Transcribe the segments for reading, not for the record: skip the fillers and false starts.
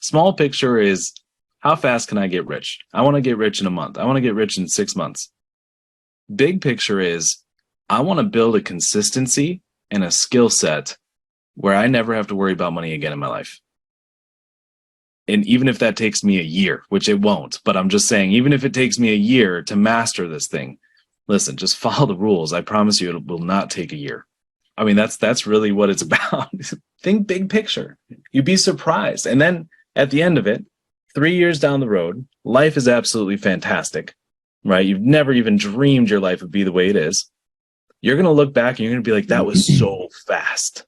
Small picture is, how fast can I get rich? I want to get rich in a month. I want to get rich in 6 months. Big picture is, I want to build a consistency and a skill set where I never have to worry about money again in my life. And even if that takes me a year, which it won't, but I'm just saying, even if it takes me a year to master this thing, listen, just follow the rules. I promise you it will not take a year. I mean, that's really what it's about. Think big picture. You'd be surprised. And then at the end of it, 3 years down the road, life is absolutely fantastic, right? You've never even dreamed your life would be the way it is. You're going to look back and you're going to be like, that was so fast,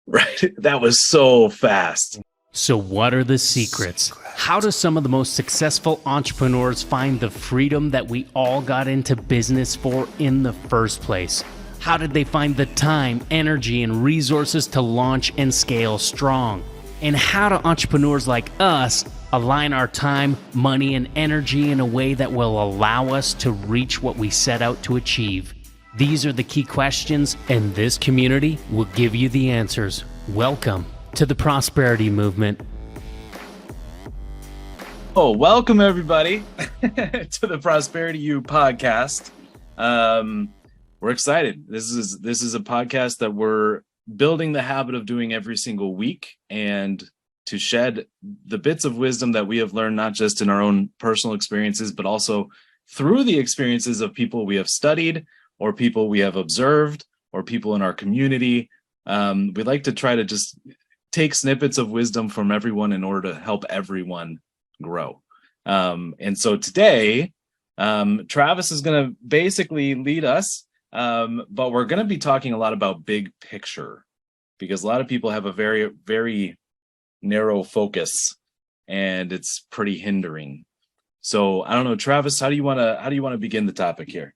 right? That was so fast. So what are the secrets? How do some of the most successful entrepreneurs find the freedom that we all got into business for in the first place? How did they find the time, energy, and resources to launch and scale strong? And how do entrepreneurs like us align our time, money, and energy in a way that will allow us to reach what we set out to achieve? These are the key questions, and this community will give you the answers. Welcome to the Prosperity Movement. Oh, welcome everybody to the Prosperity U podcast. We're excited. This is a podcast that we're building the habit of doing every single week, and to shed the bits of wisdom that we have learned, not just in our own personal experiences, but also through the experiences of people we have studied, or people we have observed, or people in our community. We like to try to just take snippets of wisdom from everyone in order to help everyone grow. And so today, Travis is going to basically lead us, but we're going to be talking a lot about big picture, because a lot of people have a very, very narrow focus, and it's pretty hindering. So I don't know, Travis, how do you want to begin the topic here?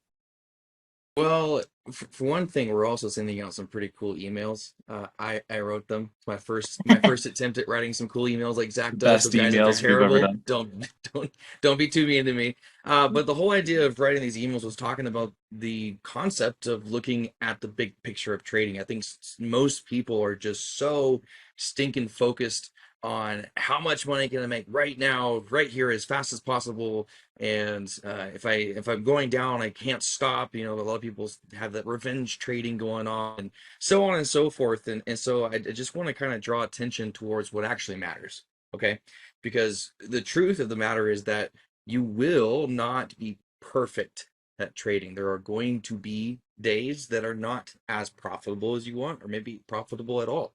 Well, for one thing, we're also sending out some pretty cool emails. I wrote them. My first attempt at writing some cool emails like Zach does. Best So guys, if emails they're we've ever terrible, done. don't be too mean to me. But the whole idea of writing these emails was talking about the concept of looking at the big picture of trading. I think most people are just so stinking focused on how much money can I make right now, right here, as fast as possible. And if I'm going down, I can't stop. You know, a lot of people have that revenge trading going on, and so on and so forth. And so I just want to kind of draw attention towards what actually matters. Okay, because the truth of the matter is that you will not be perfect at trading. There are going to be days that are not as profitable as you want, or maybe profitable at all.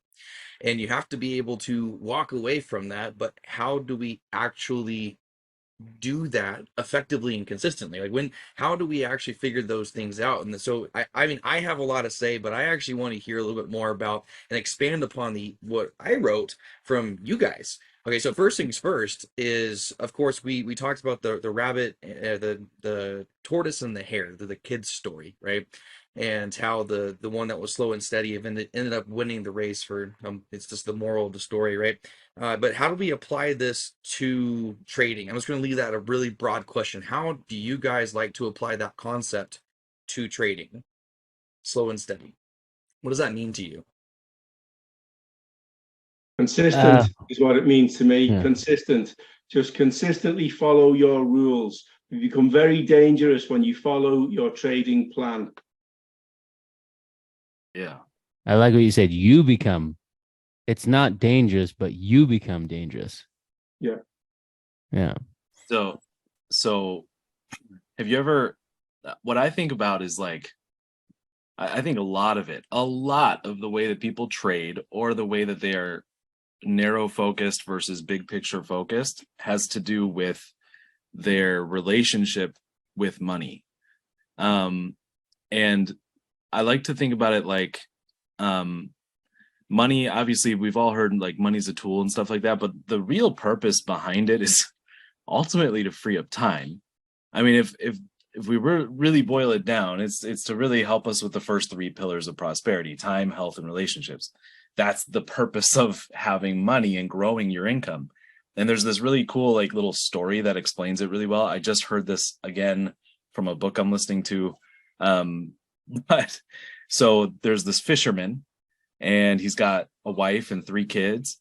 And you have to be able to walk away from that. But how do we actually do that effectively and consistently? How do we actually figure those things out? And so I mean, I have a lot to say, but I actually want to hear a little bit more about and expand upon what I wrote from you guys. Okay, so first things first is, of course, we talked about the rabbit, the tortoise and the hare, the kid's story, right? And how the one that was slow and steady ended up winning the race for it's just the moral of the story, right? But how do we apply this to trading? I'm just going to leave that a really broad question. How do you guys like to apply that concept to trading? Slow and steady. What does that mean to you? Consistent is what it means to me. Yeah. Consistent. Just consistently follow your rules. You become very dangerous when you follow your trading plan. Yeah. I like what you said. It's not dangerous, but you become dangerous. Yeah. Yeah. So have you ever, what I think about is like, I think a lot of the way that people trade, or the way that they are narrow focused versus big picture focused, has to do with their relationship with money. And I like to think about it like, money, obviously we've all heard like money's a tool and stuff like that, but the real purpose behind it is ultimately to free up time. I mean, if we really boil it down, it's to really help us with the first three pillars of prosperity: time, health, and relationships. That's the purpose of having money and growing your income. And there's this really cool like little story that explains it really well. I just heard this again from a book I'm listening to. But so there's this fisherman, and he's got a wife and 3 kids,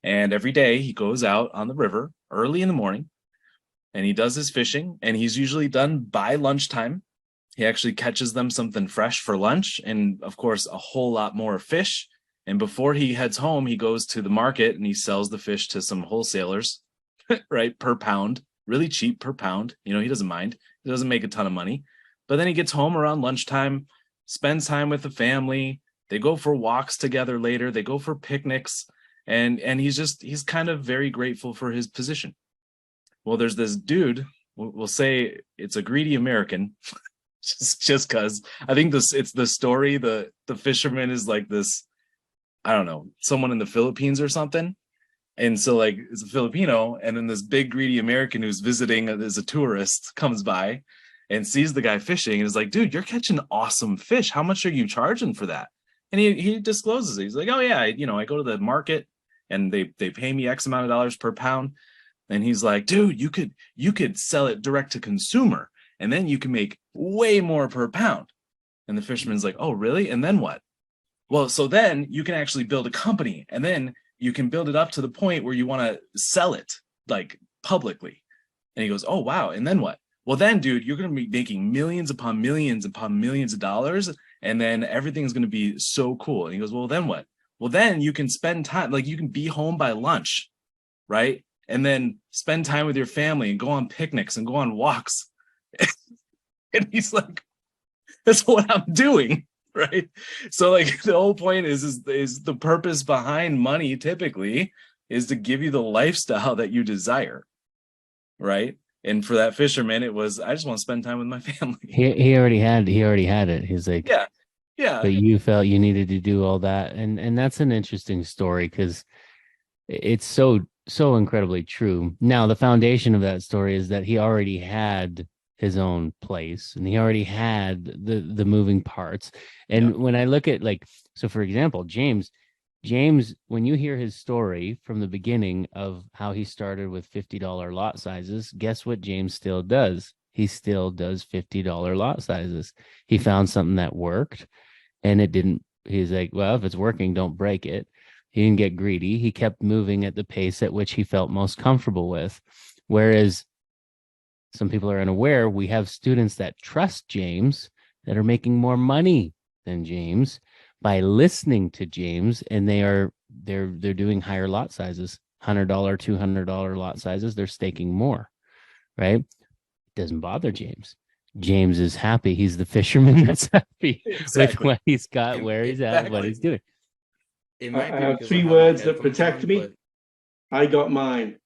And every day he goes out on the river early in the morning and he does his fishing, and he's usually done by lunchtime. He actually catches them something fresh for lunch and, of course, a whole lot more fish. And before he heads home, he goes to the market and he sells the fish to some wholesalers, right, per pound, really cheap per pound. You know, he doesn't mind. He doesn't make a ton of money. But then he gets home around lunchtime, spends time with the family. They go for walks together later. They go for picnics. And he's kind of very grateful for his position. Well, there's this dude, we'll say it's a greedy American, just because I think it's the story. The fisherman is like this, I don't know, someone in the Philippines or something. And so like it's a Filipino, and then this big greedy American who's visiting as a tourist comes by and sees the guy fishing and is like, dude, you're catching awesome fish. How much are you charging for that? And he discloses it. He's like, oh yeah, I go to the market and they pay me X amount of dollars per pound. And he's like, dude, you could sell it direct to consumer, and then you can make way more per pound. And the fisherman's like, oh, really? And then what? Well, so then you can actually build a company, and then you can build it up to the point where you want to sell it like publicly. And he goes, oh, wow. And then what? Well, then, dude, you're going to be making millions upon millions of dollars. And then everything's going to be so cool. And he goes, well, then what? Well, then you can spend time, like you can be home by lunch, right? And then spend time with your family and go on picnics and go on walks. And he's like, that's what I'm doing, right? So like the whole point is the purpose behind money typically is to give you the lifestyle that you desire, right? And for that fisherman, it was, I just want to spend time with my family. He already had it. He's like, yeah. But you felt you needed to do all that, and that's an interesting story because it's so incredibly true. Now, the foundation of that story is that he already had his own place and he already had the moving parts. And when I look at so for example, James, when you hear his story from the beginning of how he started with $50 lot sizes, guess what James still does? He still does $50 lot sizes. He found something that worked and it didn't. He's like, well, if it's working, don't break it. He didn't get greedy. He kept moving at the pace at which he felt most comfortable with. Whereas some people are unaware, we have students that trust James that are making more money than James by listening to James, and they're doing higher lot sizes, $100, $200 lot sizes. They're staking more, right? It doesn't bother James. James is happy. He's the fisherman that's happy with what he's got, where he's at, what he's doing. It might I be have because three have words my that protect headphones me. on, I got mine.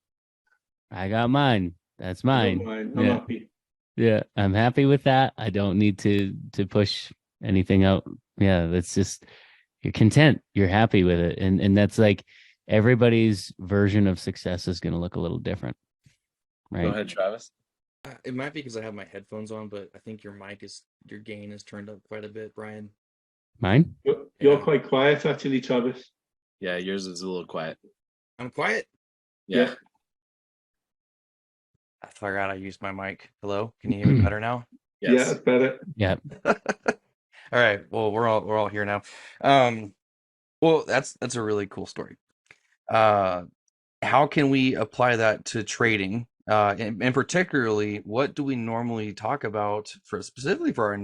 I got mine. That's mine. I'm happy. Yeah, I'm happy with that. I don't need to push anything out. Yeah, that's just, you're content. You're happy with it. And that's like everybody's version of success is going to look a little different. Right. Go ahead, Travis. It might be because I have my headphones on, but I think your gain is turned up quite a bit, Brian. Mine? You're quite quiet, actually, Travis. Yeah, yours is a little quiet. I'm quiet? Yeah. I forgot I used my mic. Hello? Can you hear me better now? Yes. Yeah, it's better. Yeah. All right. Well, we're all here now. Well, that's a really cool story. How can we apply that to trading? And particularly, what do we normally talk about specifically for our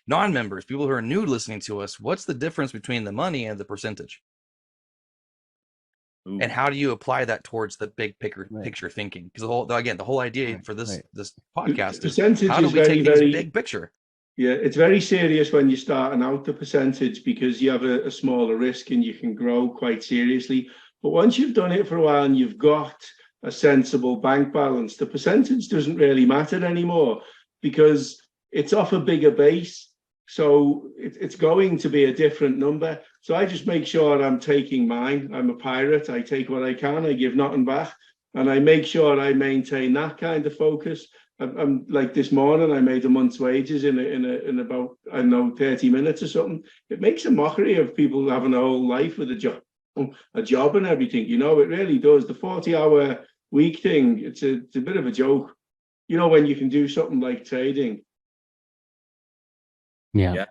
non-members, people who are new listening to us? What's the difference between the money and the percentage? Ooh. And how do you apply that towards the big picture thinking? Because the whole idea for this podcast is how do we take things big picture? Yeah, it's very serious when you're starting out, the percentage, because you have a smaller risk and you can grow quite seriously. But once you've done it for a while and you've got a sensible bank balance, the percentage doesn't really matter anymore because it's off a bigger base. So it's going to be a different number. So I just make sure I'm taking mine. I'm a pirate. I take what I can. I give nothing back. And I make sure I maintain that kind of focus. I'm like this morning, I made a month's wages in about, I don't know, 30 minutes or something. It makes a mockery of people having a whole life with a job and everything. You know, it really does. The 40-hour week thing, it's a bit of a joke. You know, when you can do something like trading. Yeah.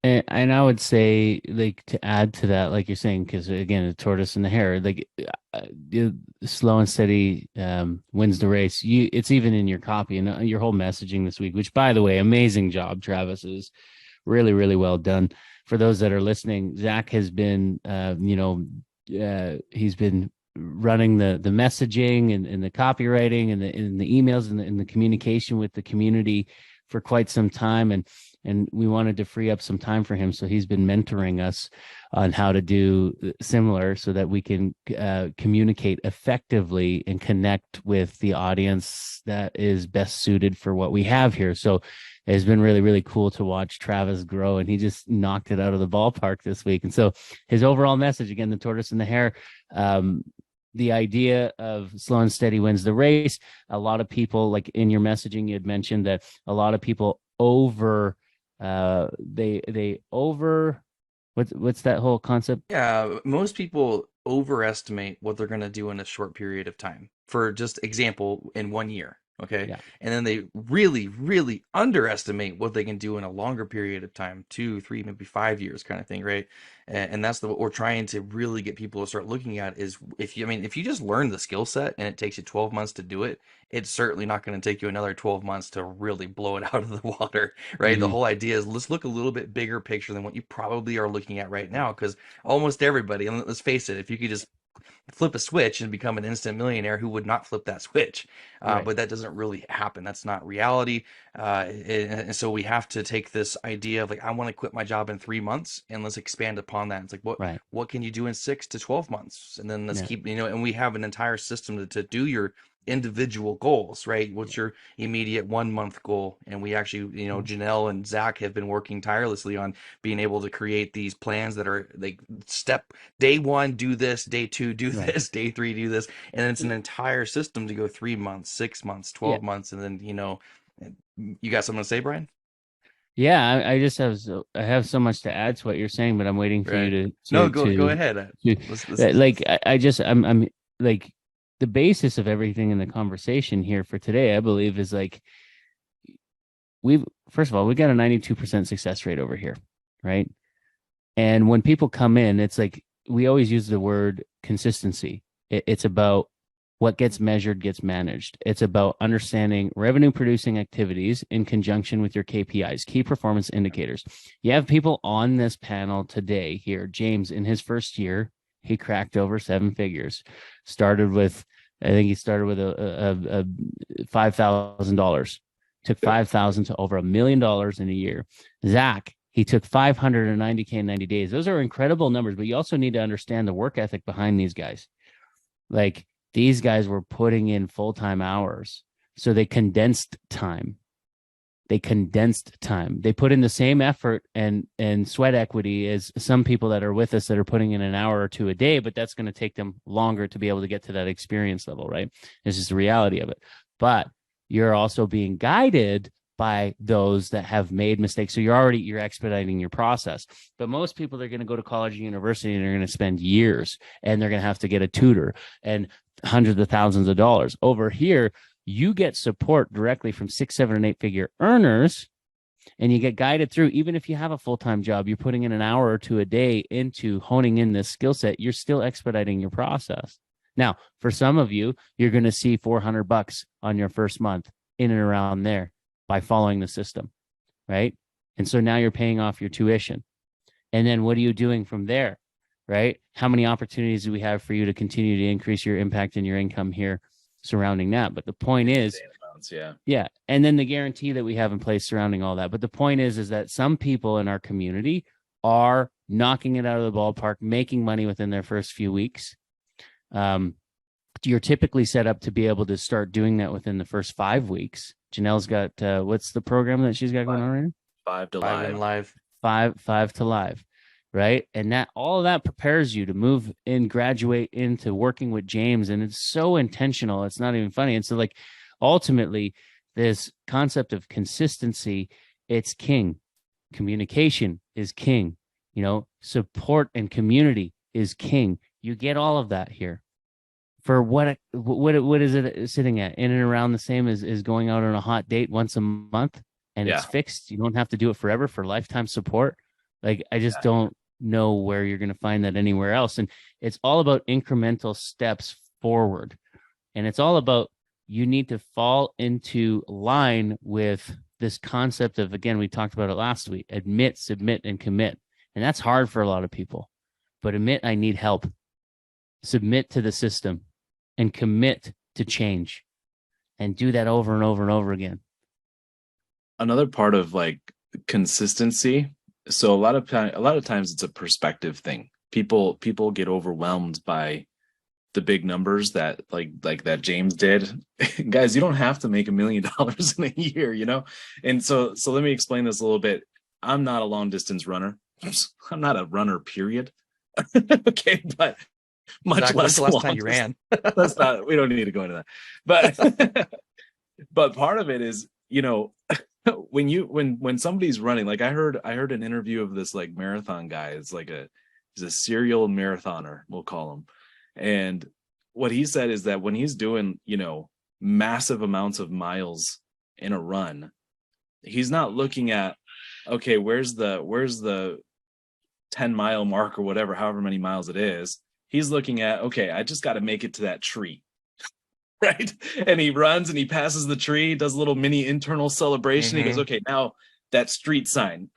And I would say, like, to add to that, like you're saying, because again, the tortoise and the hare, like the slow and steady wins the race. It's even in your copy and your whole messaging this week. Which, by the way, amazing job, Travis, is really, really well done. For those that are listening, Zach has been, he's been running the messaging and the copywriting and the emails and the communication with the community for quite some time, and we wanted to free up some time for him, so he's been mentoring us on how to do similar so that we can communicate effectively and connect with the audience that is best suited for what we have here. So it's been really, really cool to watch Travis grow, and he just knocked it out of the ballpark this week. And so his overall message, again, the tortoise and the hare, the idea of slow and steady wins the race. A lot of people, like in your messaging, you had mentioned that a lot of people they over what's that whole concept? Yeah, most people overestimate what they're going to do in a short period of time. For just example, in 1 year, okay? Yeah. And then they really, really underestimate what they can do in a longer period of time, 2, 3, maybe 5 years kind of thing, right? And that's what we're trying to really get people to start looking at is if you just learn the skill set and it takes you 12 months to do it, it's certainly not going to take you another 12 months to really blow it out of the water, right? The Mhm. whole idea is let's look a little bit bigger picture than what you probably are looking at right now, because almost everybody, and let's face it, if you could just flip a switch and become an instant millionaire, who would not flip that switch? Right. But that doesn't really happen. That's not reality. And so we have to take this idea of like, I want to quit my job in 3 months, and let's expand upon that. It's like, Right. what can you do in 6 to 12 months? And then let's Yeah. keep, and we have an entire system to do your individual goals, right? What's your immediate 1 month goal? And we actually, Janelle and Zach have been working tirelessly on being able to create these plans that are like day one, do this, day two, do Right. this, day three, do this. And then it's an entire system to go 3 months, 6 months, Yeah. 12 months. And then, you got something to say, Brian? Yeah, I just I have so much to add to what you're saying, but I'm waiting for you Right. to No, go ahead. to Let's like I'm like the basis of everything in the conversation here for today, I believe, is like we've first of all, we got a 92% success rate over here, right? And when people come in, it's like we always use the word consistency. It's about what gets measured gets managed. It's about understanding revenue producing activities in conjunction with your KPIs, key performance indicators. You have people on this panel today here. James, in his first year, he cracked over 7 figures. I think he started with a $5,000. Took 5,000 to over $1 million in a year. Zach, he took 590K in 90 days. Those are incredible numbers, but you also need to understand the work ethic behind these guys. Like, these guys were putting in full-time hours. So they condensed time. They put in the same effort and sweat equity as some people that are with us that are putting in an hour or two a day, but that's going to take them longer to be able to get to that experience level, right? This is the reality of it. But you're also being guided by those that have made mistakes. So you're expediting your process. But most people are going to go to college or university and they're going to spend years, and they're going to have to get a tutor and hundreds of thousands of dollars. Over here, you get support directly from 6, 7, and 8 figure earners, and you get guided through. Even if you have a full-time job, you're putting in an hour or two a day into honing in this skill set, you're still expediting your process. Now, for some of you, you're going to see $400 on your first month, in and around there, by following the system, right? And so now you're paying off your tuition. And then what are you doing from there, right? How many opportunities do we have for you to continue to increase your impact and your income here surrounding that? But the point is, yeah. And then the guarantee that we have in place surrounding all that. But the point is that some people in our community are knocking it out of the ballpark, making money within their first few weeks. You're typically set up to be able to start doing that within the first 5 weeks. Janelle's got, what's the program that she's got going on right now? 5 to Live and live. Five to live, right? And that all of that prepares you to move in, graduate into working with James. And it's so intentional. It's not even funny. And so, like, ultimately, this concept of consistency, it's king. Communication is king. Support and community is king. You get all of that here. For what is it sitting at? In and around the same as going out on a hot date once a month, and it's fixed. You don't have to do it forever for lifetime support. Like, I just don't know where you're going to find that anywhere else. And it's all about incremental steps forward. And it's all about, you need to fall into line with this concept of, again, we talked about it last week: admit, submit, and commit. And that's hard for a lot of people. But admit, I need help. Submit to the system, and commit to change, and do that over and over and over again. Another part of like consistency. So a lot of times it's a perspective thing. People get overwhelmed by the big numbers that like that James did. Guys, you don't have to make $1 million in a year, you know? And so let me explain this a little bit. I'm not a long distance runner. I'm not a runner, period. Okay, but much less When's the last time you ran? Let's not, we don't need to go into that. But but part of it is, you know, when somebody's running, like I heard an interview of this like marathon guy. It's like he's a serial marathoner, we'll call him. And what he said is that when he's doing, you know, massive amounts of miles in a run, he's not looking at, okay, where's the 10-mile mark or whatever, however many miles it is. He's looking at, okay, I just got to make it to that tree. Right. And he runs and he passes the tree, does a little mini internal celebration. He goes, okay, now that street sign.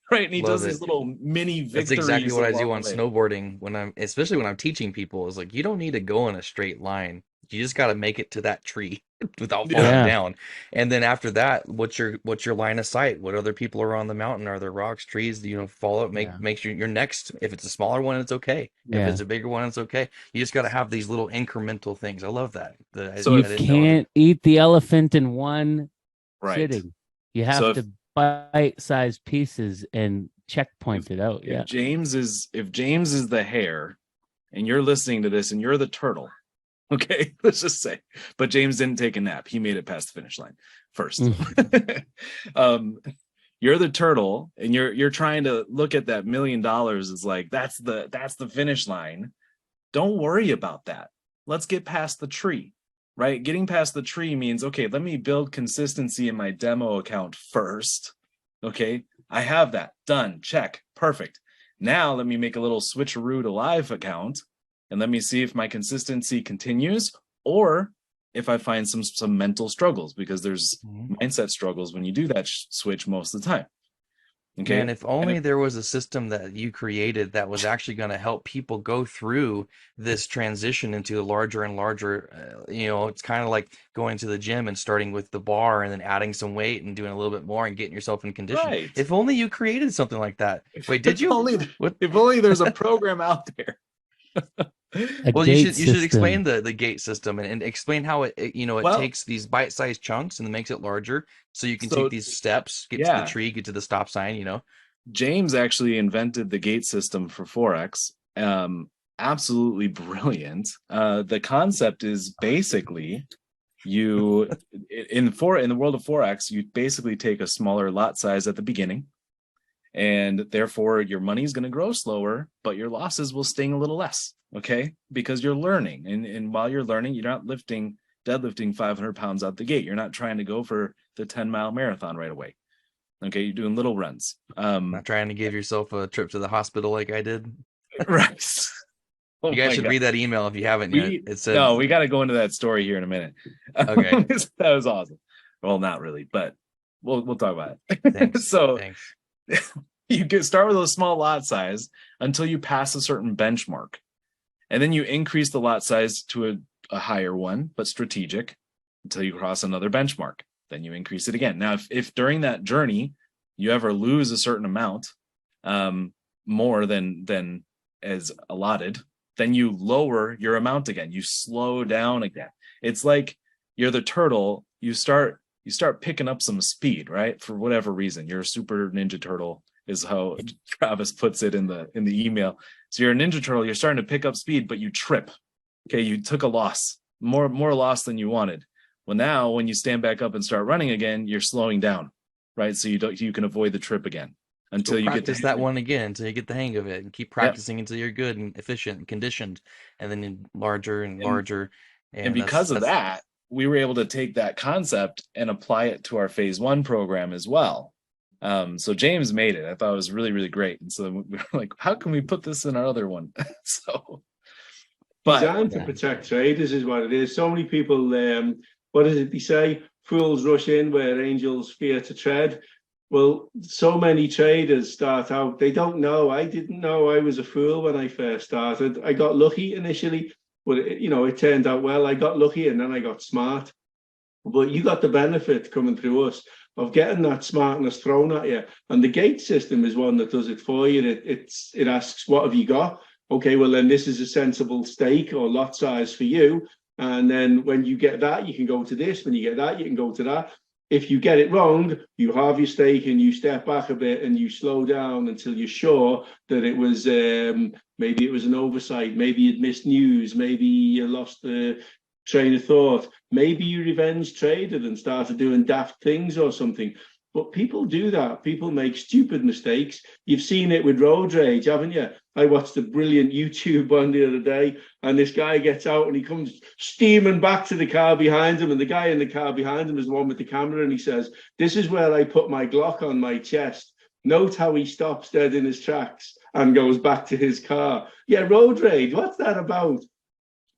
Right. And he does these little mini victories. That's exactly what I do on snowboarding especially when I'm teaching people, is like, you don't need to go in a straight line. You just got to make it to that tree without falling down. And then after that, what's your line of sight? What other people are on the mountain? Are there rocks, trees? You know, follow, make sure you're next. If it's a smaller one, it's okay. If it's a bigger one, it's okay. You just got to have these little incremental things. I love that. So you can't eat the elephant in one sitting. You have to bite-sized pieces and checkpoint it out. If James is the hare and you're listening to this and you're the turtle, okay, let's just say, but James didn't take a nap. He made it past the finish line first. You're the turtle and you're trying to look at that $1 million. It's like, that's the finish line. Don't worry about that. Let's get past the tree, right? Getting past the tree means, okay, let me build consistency in my demo account first. Okay, I have that done. Check. Perfect. Now let me make a little switcheroo to live account. And let me see if my consistency continues, or if I find some mental struggles, because there's mindset struggles when you do that switch most of the time. Okay. And if only there was a system that you created that was actually going to help people go through this transition into a larger and larger, you know, it's kind of like going to the gym and starting with the bar and then adding some weight and doing a little bit more and getting yourself in condition. Right. If only you created something like that. Wait, did you? If only there's a program out there. Well, you should explain the gate system and explain how it takes these bite-sized chunks and makes it larger, so you can take these steps, get to the tree, get to the stop sign. You know, James actually invented the gate system for Forex. Absolutely brilliant. The concept is basically in the world of Forex, you basically take a smaller lot size at the beginning. And therefore, your money is going to grow slower, but your losses will sting a little less, okay? Because you're learning. And while you're learning, you're not deadlifting 500 pounds out the gate. You're not trying to go for the 10-mile marathon right away, okay? You're doing little runs. Not trying to give yourself a trip to the hospital like I did. Right. You guys should read that email if you haven't yet. It says, no, we got to go into that story here in a minute. Okay. That was awesome. Well, not really, but we'll talk about it. Thanks. Thanks. You can start with a small lot size until you pass a certain benchmark. And then you increase the lot size to a higher one, but strategic, until you cross another benchmark. Then you increase it again. Now, if during that journey you ever lose a certain amount, more than as allotted, then you lower your amount again. You slow down again. It's like you're the turtle. You start picking up some speed, right? For whatever reason, you're a super ninja turtle, is how Travis puts it in the email. So you're a ninja turtle, you're starting to pick up speed, but you trip. Okay, you took a loss, more loss than you wanted. Well, now when you stand back up and start running again, you're slowing down, right? So you can avoid the trip again until you practice that one again until you get the hang of it, and keep practicing until you're good and efficient and conditioned, and then larger and larger. And because of that, we were able to take that concept and apply it to our phase 1 program as well. So James made it. I thought it was really, really great. And so we were like, how can we put this in our other one? So, but Designed to Yeah. protect traders is what it is. So many people, what is it they say? Fools rush in where angels fear to tread. Well, so many traders start out, they don't know. I didn't know I was a fool when I first started. I got lucky initially, but it turned out well. I got lucky and then I got smart. But you got the benefit coming through us of getting that smartness thrown at you. And the gate system is one that does it for you. It asks, what have you got? Okay, well, then this is a sensible stake or lot size for you. And then when you get that, you can go to this. When you get that, you can go to that. If you get it wrong, you halve your stake and you step back a bit and you slow down until you're sure that it was maybe it was an oversight, maybe you'd missed news, maybe you lost the train of thought. Maybe you revenge traded and started doing daft things or something. But people do that. People make stupid mistakes. You've seen it with road rage, haven't you? I watched a brilliant YouTube one the other day, and this guy gets out and he comes steaming back to the car behind him. And the guy in the car behind him is the one with the camera, and he says, "This is where I put my Glock on my chest." Note how he stops dead in his tracks and goes back to his car. Yeah, road rage. What's that about?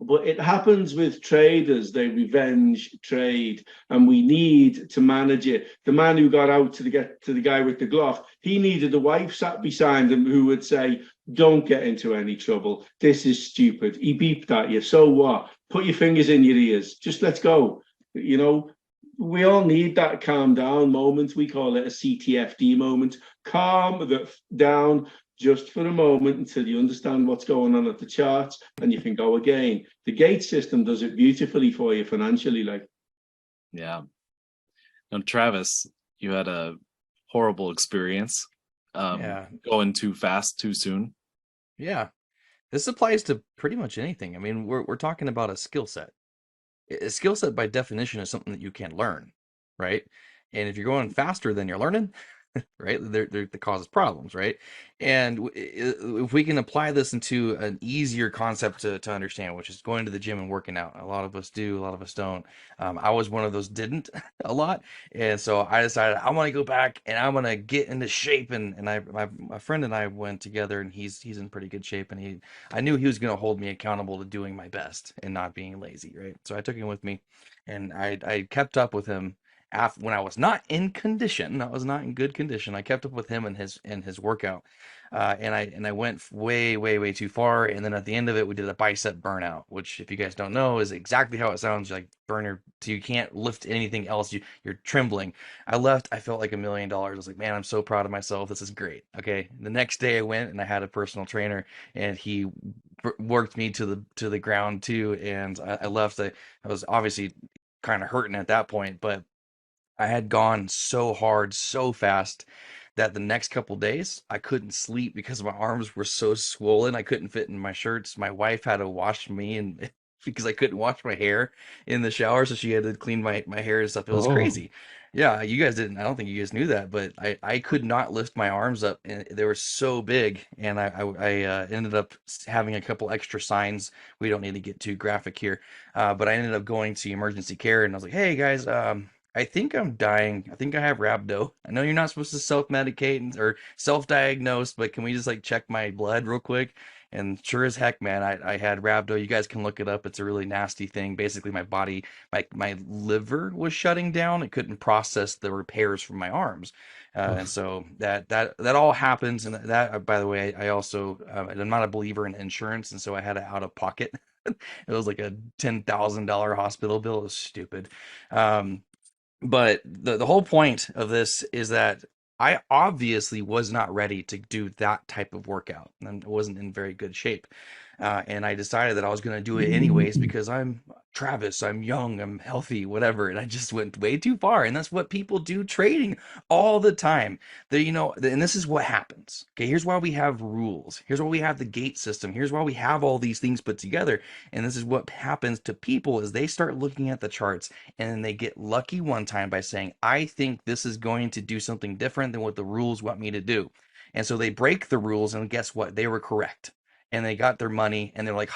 But it happens with traders. They revenge trade, and we need to manage it. The man who got out to the guy with the Glock, he needed a wife sat beside him who would say, "Don't get into any trouble. This is stupid." He beeped at you. So what? Put your fingers in your ears. Just let's go. You know, we all need that calm down moment. We call it a CTFD moment. Calm down just for a moment until you understand what's going on at the charts and you can go again. The gate system does it beautifully for you financially. yeah. Now, Travis, you had a horrible experience Yeah. going too fast too soon. Yeah. This applies to pretty much anything. I mean, we're talking about a skill set. A skill set by definition is something that you can learn, right? And if you're going faster than you're learning, right, that causes problems, right? And if we can apply this into an easier concept to understand, which is going to the gym and working out. A lot of us do, a lot of us don't. I was one of those didn't a lot, and so I decided I want to go back and I want to get into shape. And my friend and I went together, and he's in pretty good shape, and I knew he was going to hold me accountable to doing my best and not being lazy, right? So I took him with me, and I kept up with him after, when I was not in condition. I was not in good condition. I kept up with him and his workout, and I went way too far. And then at the end of it, we did a bicep burnout, which, if you guys don't know, is exactly how it sounds. Like burner, so you can't lift anything else. You're trembling. I left. I felt like $1 million. I was like, man, I'm so proud of myself. This is great. Okay. The next day I went and I had a personal trainer, and he worked me to the ground too. And I left. I was obviously kind of hurting at that point, but I had gone so hard, so fast that the next couple days I couldn't sleep because my arms were so swollen. I couldn't fit in my shirts. My wife had to wash me and because I couldn't wash my hair in the shower, so she had to clean my hair and stuff. It was Oh, crazy. Yeah, you guys didn't. I don't think you guys knew that, but I could not lift my arms up, and they were so big. And I ended up having a couple extra signs. We don't need to get too graphic here, but I ended up going to emergency care, and I was like, "Hey guys, I think I'm dying. I think I have rhabdo. I know you're not supposed to self-medicate or self-diagnose, but can we just like check my blood real quick?" And sure as heck, man, I had rhabdo. You guys can look it up. It's a really nasty thing. Basically, my body, my liver was shutting down. It couldn't process the repairs from my arms, and oof. so that all happens. And that, by the way, I also I'm not a believer in insurance, and so I had it out of pocket. It was like a $10,000 hospital bill. It was stupid. Um, but the whole point of this is that I obviously was not ready to do that type of workout, and I wasn't in very good shape. And I decided that I was going to do it anyways because I'm Travis, I'm young, I'm healthy, whatever. And I just went way too far. And that's what people do trading all the time. And this is what happens. Okay, here's why we have rules. Here's why we have the gate system. Here's why we have all these things put together. And this is what happens to people is they start looking at the charts, and then they get lucky one time by saying, I think this is going to do something different than what the rules want me to do. And so they break the rules, and guess what? They were correct. And they got their money, and they're like,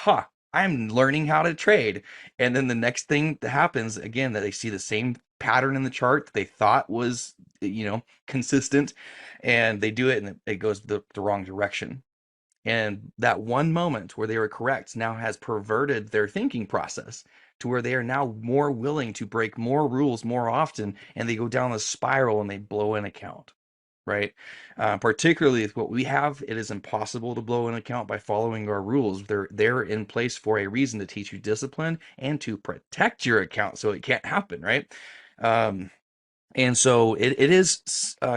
I'm learning how to trade. And then the next thing that happens, again, that they see the same pattern in the chart that they thought was, consistent, and they do it and it goes the wrong direction. And that one moment where they were correct now has perverted their thinking process to where they are now more willing to break more rules more often, and they go down the spiral and they blow an account, right? Particularly with what we have, it is impossible to blow an account by following our rules. They're in place for a reason, to teach you discipline and to protect your account so it can't happen, right? And so it is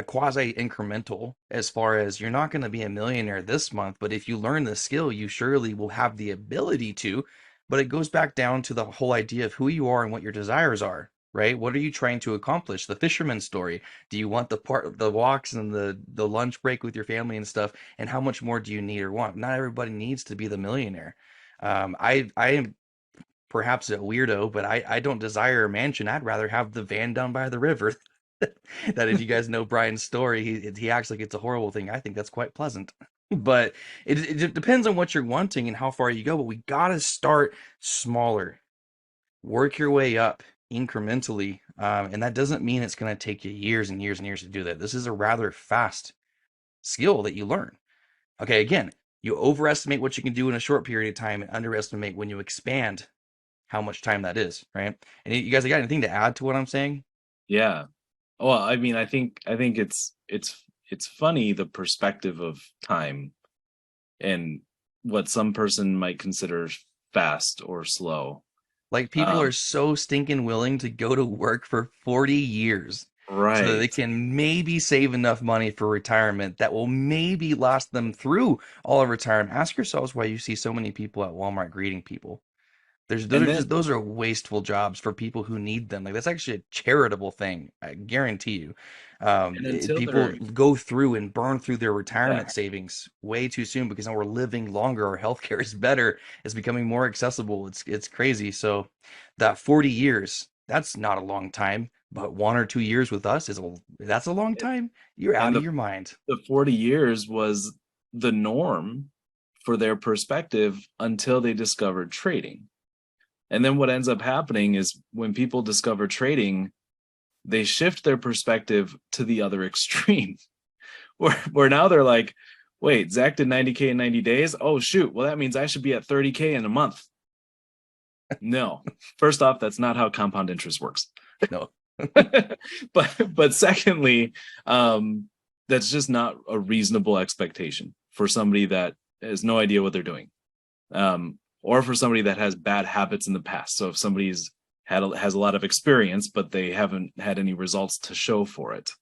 quasi incremental, as far as you're not going to be a millionaire this month, but if you learn the skill, you surely will have the ability to. But it goes back down to the whole idea of who you are and what your desires are, right? What are you trying to accomplish? The fisherman story. Do you want the walks and the lunch break with your family and stuff? And how much more do you need or want? Not everybody needs to be the millionaire. I am perhaps a weirdo, but I don't desire a mansion. I'd rather have the van down by the river. That, if you guys know Brian's story, he acts like it's a horrible thing. I think that's quite pleasant. But it depends on what you're wanting and how far you go. But we got to start smaller, work your way up incrementally. And that doesn't mean it's going to take you years and years and years to do that. This is a rather fast skill that you learn. Okay, again, you overestimate what you can do in a short period of time and underestimate when you expand how much time that is, right? And you guys got anything to add to what I'm saying? Yeah. Well, I mean, I think it's funny, the perspective of time and what some person might consider fast or slow. Like, people are so stinking willing to go to work for 40 years so that they Right. can maybe save enough money for retirement that will maybe last them through all of retirement. Ask yourselves why you see so many people at Walmart greeting people. And then Those are wasteful jobs for people who need them. Like, that's actually a charitable thing, I guarantee you. and until People they're go through and burn through their yeah, retirement savings way too soon because now we're living longer. Our healthcare is better. It's becoming more accessible. It's crazy. So that 40 years, that's not a long time, but 1 or 2 years with us that's a long time. You're out and of your mind. the 40 years was the norm for their perspective until they discovered trading. And then what ends up happening is when people discover trading, they shift their perspective to the other extreme, where now they're like, wait, Zach did 90K in 90 days. Oh, shoot. Well, that means I should be at 30K in a month. No, first off, that's not how compound interest works. No. but secondly, that's just not a reasonable expectation for somebody that has no idea what they're doing. Or for somebody that has bad habits in the past. So if somebody's has a lot of experience, but they haven't had any results to show for it,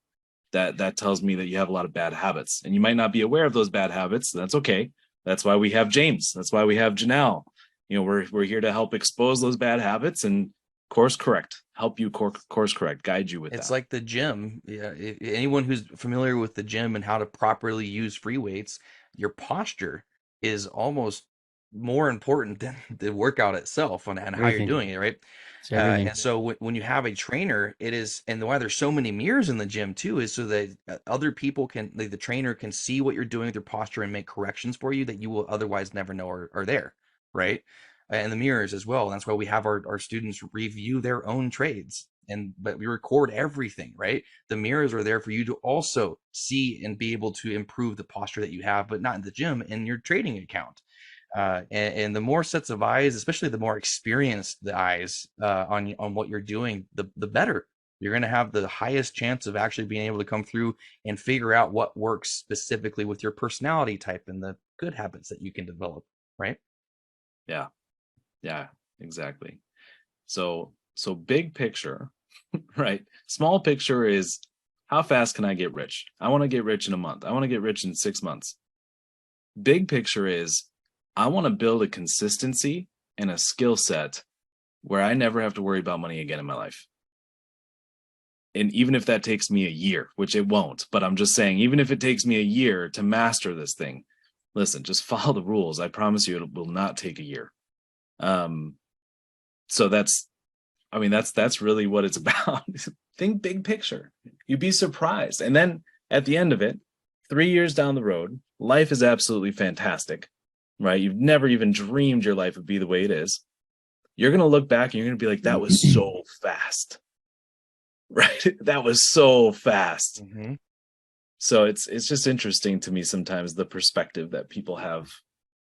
that tells me that you have a lot of bad habits, and you might not be aware of those bad habits. That's okay. That's why we have James. That's why we have Janelle. We're here to help expose those bad habits and course correct, help you course correct, guide you with It's that. like the gym. Yeah, anyone who's familiar with the gym and how to properly use free weights, your posture is almost more important than the workout itself and how you're Everything. doing it, right? It's everything. And so when you have a trainer, it is, and why there's so many mirrors in the gym too, is so that other people can, like, the trainer can see what you're doing with your posture and make corrections for you that you will otherwise never know are there, right? And the mirrors as well. And that's why we have our students review their own trades. But we record everything, right? The mirrors are there for you to also see and be able to improve the posture that you have, but not in the gym, in your trading account. And the more sets of eyes, especially the more experienced the eyes on what you're doing, the better. You're going to have the highest chance of actually being able to come through and figure out what works specifically with your personality type and the good habits that you can develop, right? Yeah, yeah, exactly. So big picture, right? Small picture is, how fast can I get rich? I want to get rich in a month. I want to get rich in 6 months. Big picture is, I want to build a consistency and a skill set where I never have to worry about money again in my life. And even if that takes me a year, which it won't, but I'm just saying, even if it takes me a year to master this thing, listen, just follow the rules. I promise you, it will not take a year. So that's really what it's about. Think big picture. You'd be surprised. And then at the end of it, 3 years down the road, life is absolutely fantastic, right? You've never even dreamed your life would be the way it is. You're going to look back and you're going to be like, that was so fast. right? That was so fast. Mm-hmm. So it's just interesting to me sometimes the perspective that people have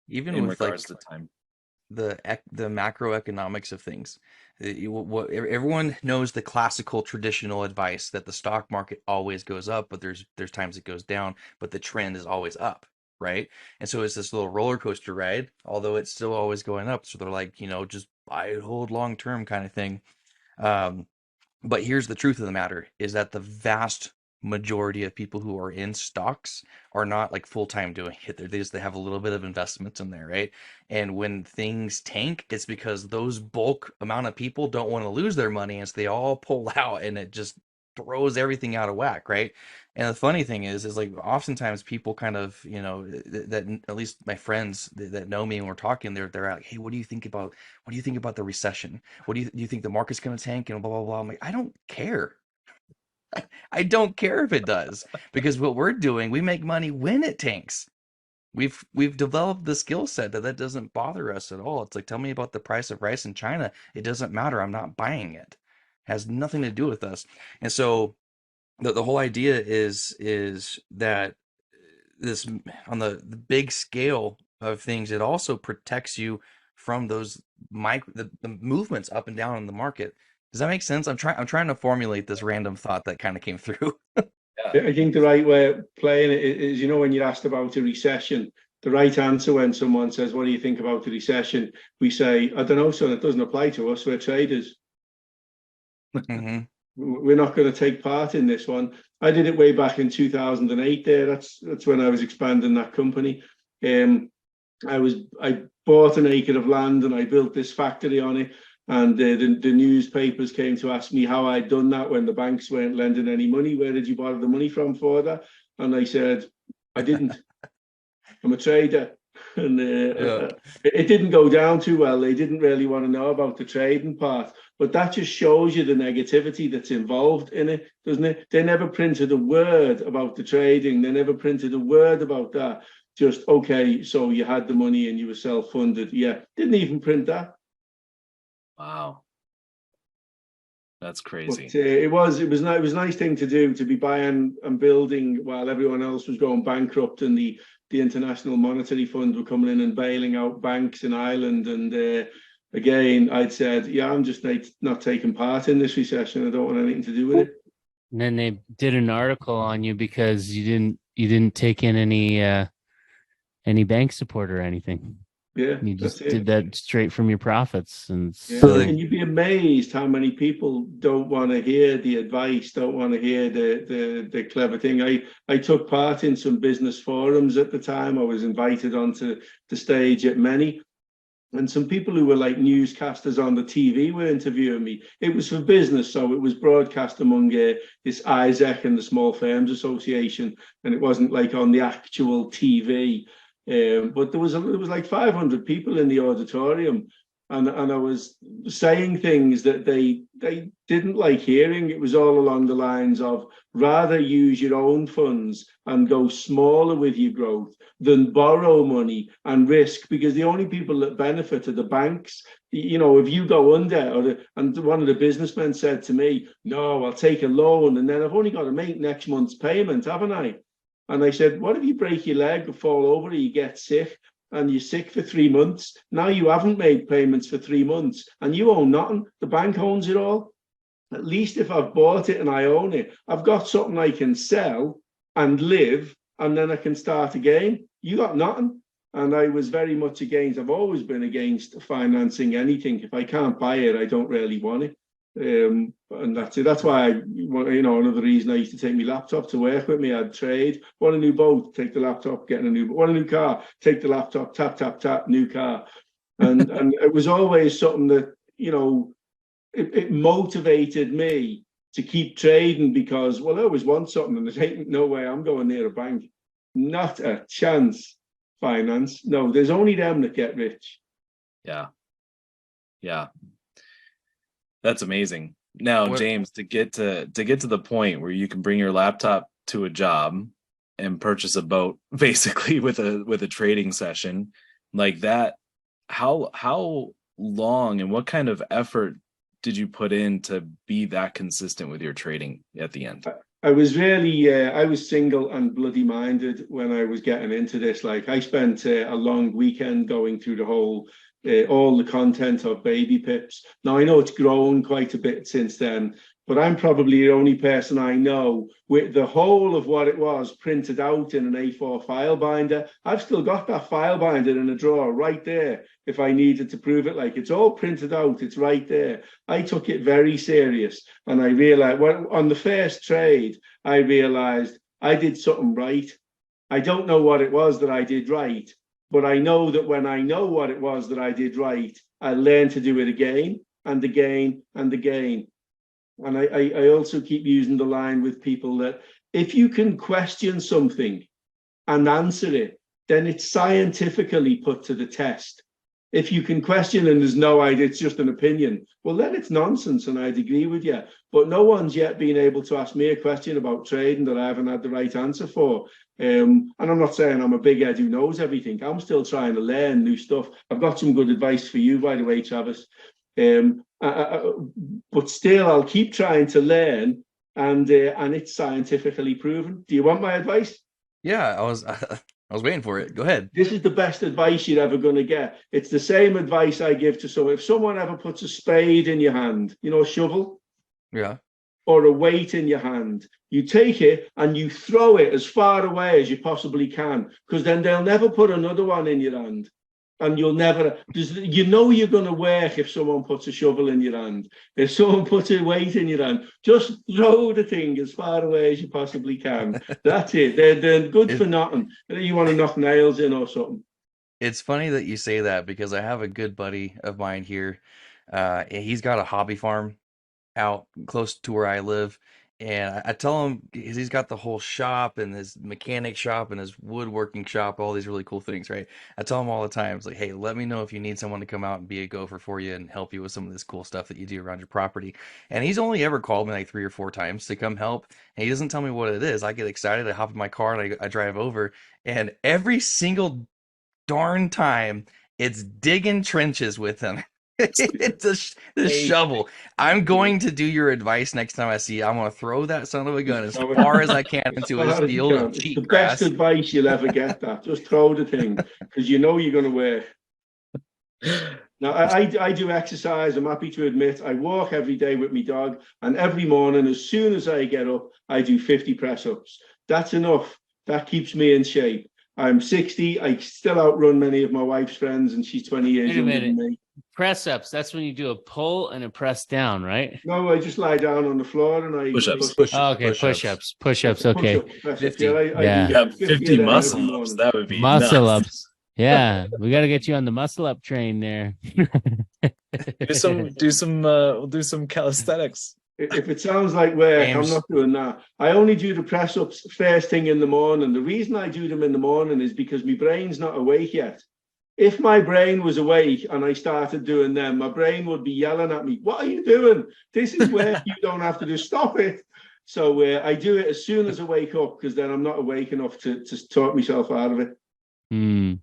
Even in with like regards to time. the macroeconomics of things. Everyone knows the classical traditional advice that the stock market always goes up, but there's times it goes down, but the trend is always up, right? And so it's this little roller coaster ride, although it's still always going up. So they're like, just buy and hold long term kind of thing. Um, but here's the truth of the matter is that the vast majority of people who are in stocks are not like full-time doing it. They have a little bit of investments in there, right? And when things tank, it's because those bulk amount of people don't want to lose their money, and so they all pull out, and it just throws everything out of whack, right? And the funny thing is like oftentimes people kind of, that at least my friends that know me and we're talking, they're like, hey, what do you think about the recession? Do you think the market's going to tank and blah blah blah? I'm like, I don't care. I don't care if it does, because what we're doing, we make money when it tanks. We've developed the skill set that doesn't bother us at all. It's like, tell me about the price of rice in China. It doesn't matter. I'm not buying it. It has nothing to do with us. And so the whole idea is that this on the big scale of things, it also protects you from those the movements up and down in the market. Does that make sense? I'm trying to formulate this random thought that kind of came through. I think the right way of playing it is, when you're asked about a recession, the right answer when someone says, what do you think about the recession? We say, I don't know, son, it doesn't apply to us. We're traders. Mm-hmm. We're not going to take part in this one. I did it way back in 2008 there. That's when I was expanding that company. I bought an acre of land and I built this factory on it. And the newspapers came to ask me how I'd done that when the banks weren't lending any money. Where did you borrow the money from for that? And I said, I didn't. I'm a trader. And Yeah. it didn't go down too well. They didn't really want to know about the trading part. But that just shows you the negativity that's involved in it, doesn't it? They never printed a word about the trading. They never printed a word about that. Just, okay, so you had the money and you were self-funded. Yeah, didn't even print that. Wow. That's But crazy. it was a nice thing to do, to be buying and building while everyone else was going bankrupt, and the International Monetary Fund were coming in and bailing out banks in Ireland. And again, I'd said, yeah, I'm just not taking part in this recession. I don't want anything to do with it. And then they did an article on you because you didn't take in any bank support or anything. Yeah, You just that's it. did that straight from your profits. And Yeah. so And you'd be amazed how many people don't want to hear the advice, don't want to hear the clever thing. I took part in some business forums at the time. I was invited onto the stage at many. And some people who were like newscasters on the TV were interviewing me. It was for business, so it was broadcast among this ISEC and the Small Firms Association, and it wasn't like on the actual TV. But there was like 500 people in the auditorium, and I was saying things that they didn't like hearing. It was all along the lines of, rather use your own funds and go smaller with your growth than borrow money and risk, because the only people that benefit are the banks. If you go under, and one of the businessmen said to me, no, I'll take a loan and then I've only got to make next month's payment, haven't I? And I said, what if you break your leg or fall over or you get sick and you're sick for 3 months? Now you haven't made payments for 3 months and you own nothing. The bank owns it all. At least if I've bought it and I own it, I've got something I can sell and live, and then I can start again. You got nothing. And I was very much against, I've always been against financing anything. If I can't buy it, I don't really want it. And that's it. That's why another reason I used to take my laptop to work with me. I'd trade. Want a new boat? Take the laptop. Want a new car? Take the laptop. Tap tap tap. New car. And it was always something that it motivated me to keep trading, because I always want something, and there ain't no way I'm going near a bank. Not a chance. Finance. No, there's only them that get rich. Yeah. That's amazing. Now, James, to get to the point where you can bring your laptop to a job and purchase a boat basically with a trading session like that, how long and what kind of effort did you put in to be that consistent with your trading at the end? I was really, I was single and bloody minded when I was getting into this. Like I spent a long weekend going through the whole, all the content of Baby Pips. Now I know it's grown quite a bit since then, but I'm probably the only person I know with the whole of what it was printed out in an A4 file binder. I've still got that file binder in a drawer right there if I needed to prove it. Like it's all printed out, it's right there. I took it very serious, and I realized on the first trade, I realized I did something right. I don't know what it was that I did right, but I know that when I know what it was that I did right, I learn to do it again and again and again. And I also keep using the line with people that if you can question something and answer it, then it's scientifically put to the test. If you can question and there's no idea, it's just an opinion, well, then it's nonsense, and I'd agree with you. But no one's yet been able to ask me a question about trading that I haven't had the right answer for. And I'm not saying I'm a big head who knows everything. I'm still trying to learn new stuff. I've got some good advice for you, by the way, Travis. But still, I'll keep trying to learn, and it's scientifically proven. Do you want my advice? Yeah, I was waiting for it. Go ahead. This is the best advice you're ever going to get. It's the same advice I give to someone. If someone ever puts a spade in your hand, you know, a shovel, Yeah. or a weight in your hand, you take it and you throw it as far away as you possibly can, because then they'll never put another one in your hand. And you'll never, you know, you're going to work if someone puts a shovel in your hand. If someone puts a weight in your hand, just throw the thing as far away as you possibly can. That's it. They're good for nothing. You want to knock nails in or something. It's funny that you say that, because I have a good buddy of mine here. He's got a hobby farm out close to where I live. And I tell him, 'cause he's got the whole shop and his mechanic shop and his woodworking shop, all these really cool things, right? I tell him all the time, it's like, hey, let me know if you need someone to come out and be a gopher for you and help you with some of this cool stuff that you do around your property. And he's only ever called me like 3 or 4 times to come help. And he doesn't tell me what it is. I get excited, I hop in my car and I drive over. And every single darn time, it's digging trenches with him. It's the shovel. I'm going to do your advice next time I see you. I'm going to throw that son of a gun as far as I can into his field of It's cheap the grass. best advice you'll ever get. That just throw the thing, because you know you're going to wear. Now I do exercise. I'm happy to admit I walk every day with my dog, and every morning as soon as I get up, I do 50 press-ups. That's enough. That keeps me in shape. I'm 60. I still outrun many of my wife's friends, and she's 20 years younger than me. Press ups, that's when you do a pull and a press down, right? No, I just lie down on the floor and I Push-ups. Oh, okay, push-ups. Push-ups, okay. Push-ups. 50. Yeah, Yeah. You have 50 50 of them muscle every ups. morning. That would be Muscle nuts. ups. Yeah, we got to get you on the muscle up train there. do some calisthenics. If it sounds like work, James. I'm not doing that. I only do the press-ups first thing in the morning. The reason I do them in the morning is because my brain's not awake yet. If my brain was awake and I started doing them, my brain would be yelling at me, "What are you doing? This is work you don't have to do. Stop it." So I do it as soon as I wake up, because then I'm not awake enough to talk myself out of it. Any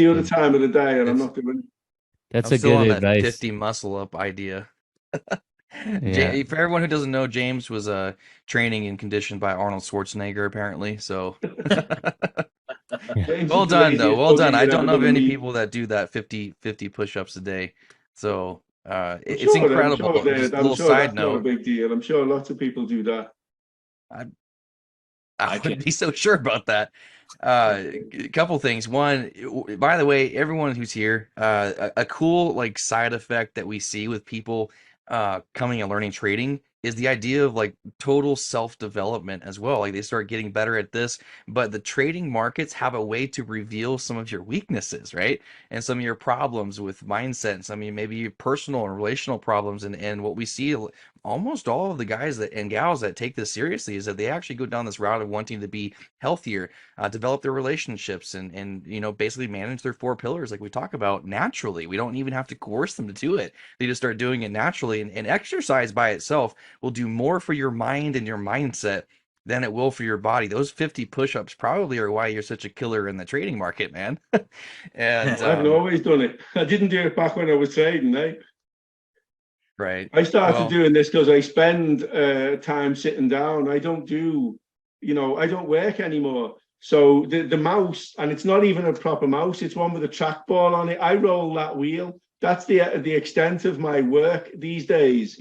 other time of the day, and I'm not doing it. That's I'm a still good on that advice. 50 muscle up idea. Yeah. For everyone who doesn't know, James was training and conditioned by Arnold Schwarzenegger, apparently. So James well is the done, though. laziest Well bugger done. I you're don't ever know of gonna any meet. people that do that 50 push-ups a day. So it's sure, incredible. Just a little side that's not a note. big deal. I'm sure lots of people do that. I I wouldn't can't. be so sure about that. A couple things. One, by the way, everyone who's here, a cool like side effect that we see with people coming and learning trading is the idea of like total self-development as well. Like they start getting better at this, but the trading markets have a way to reveal some of your weaknesses, right? And some of your problems with mindset, and some of maybe your personal and relational problems. And what we see almost all of the guys that and gals that take this seriously is that they actually go down this route of wanting to be healthier, develop their relationships, and basically manage their 4 pillars like we talk about naturally. We don't even have to coerce them to do it. They just start doing it naturally. And exercise by itself will do more for your mind and your mindset than it will for your body. Those 50 push-ups probably are why you're such a killer in the trading market, man. And I haven't always done it. I didn't do it back when I was trading, eh? Right. I started Well, doing this because I spend time sitting down. I don't do, I don't work anymore. So the mouse, and it's not even a proper mouse, it's one with a trackball on it. I roll that wheel. That's the extent of my work these days,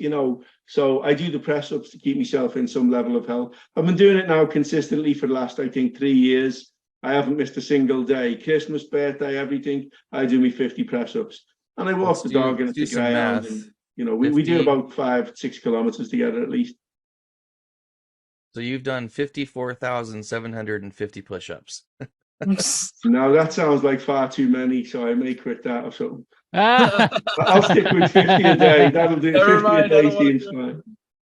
So I do the press ups to keep myself in some level of health. I've been doing it now consistently for the last, I think, 3 years. I haven't missed a single day. Christmas, birthday, everything. I do me 50 press ups, and I walk the dog and let's it's do the some ground, math. and we do 50. about 5-6 kilometers together at least. So you've done 54,750 push-ups. Now that sounds like far too many, so I may quit that or something. Ah, I'll stick with 50 a day. That'll do. Never 50 a mind, I day don't wanna seems do fine.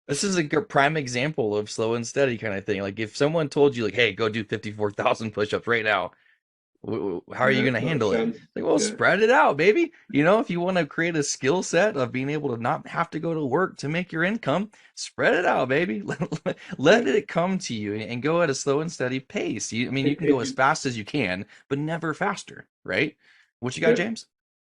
This is a prime example of slow and steady kind of thing. Like if someone told you, like, "Hey, go do 54,000 push-ups right now," how are you Yeah, going to makes handle it? sense. Like, well, Yeah. spread it out, baby. If you want to create a skill set of being able to not have to go to work to make your income, spread it out, baby. Let it come to you and go at a slow and steady pace. You can go as fast as you can, but never faster, right? What you got, Yeah. James?